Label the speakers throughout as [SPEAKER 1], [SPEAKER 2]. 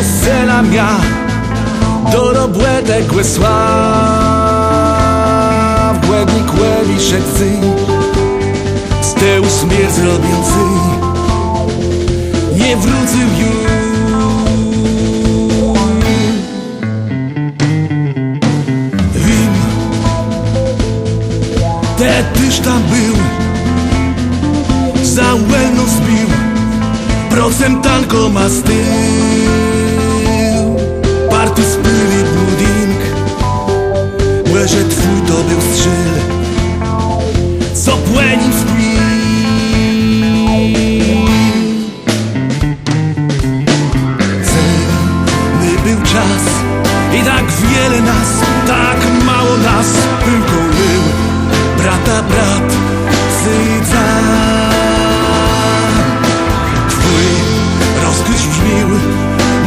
[SPEAKER 1] sela mia dorobłete Głesław Głębnik łewiszekcy z teu śmierć robiący nie wrócę już. Wiem, te tyż tam był, za łeno zbił procent tanko ma styl. Party spyli budynek, że twój to był strzel, co płeni spil. Cenny był czas i tak wiele nas, tak mało nas, tylko był brata brat sydza. Twój rozkryć brzmił,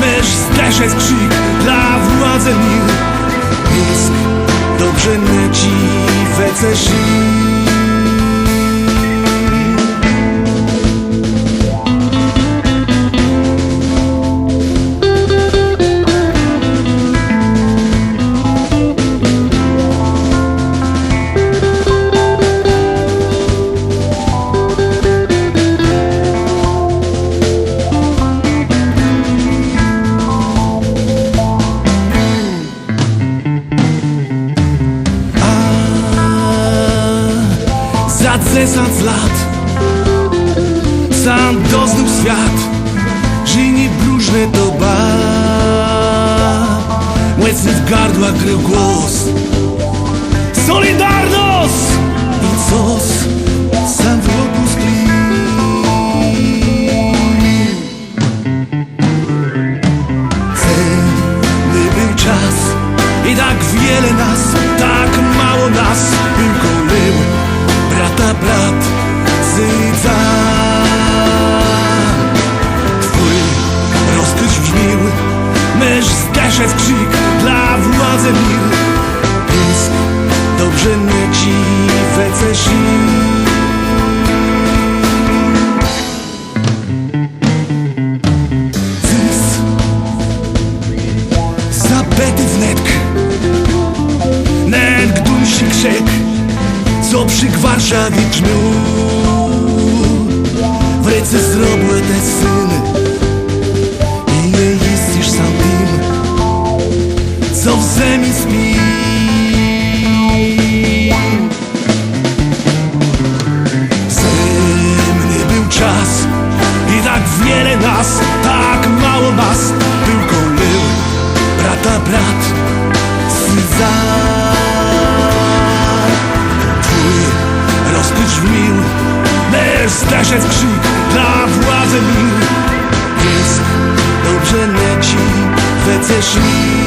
[SPEAKER 1] mysz zdeszec krzyk dla władzy mir. Pisk dobrze leci wece żył. Za 10 lat sam doznał świat, że nie próżne to ba. Młecny w gardła krył głos Solidarność! I coś sam w roku sklił. Cenny był czas i tak wiele nas, tak mało nas, tylko był brata brat sydza. Twój rozkryć brzmił, mysz zdeszec krzyk dla władzy mir. Pisk dobrze leci wece żył. Cys zapety wnetk, nęk dusi krzek, co przy Warszawie grzmił. W ręce zrobiły te syny i nie jesteś sam tym, co w ziemi śpi. Zemny był czas i tak wiele nas, tak mało nas, tylko był brata brat sydza. Rozkryć brzmił, mysz zdeszec krzyk dla władzy mir. Pisk dobrze leci wece żył.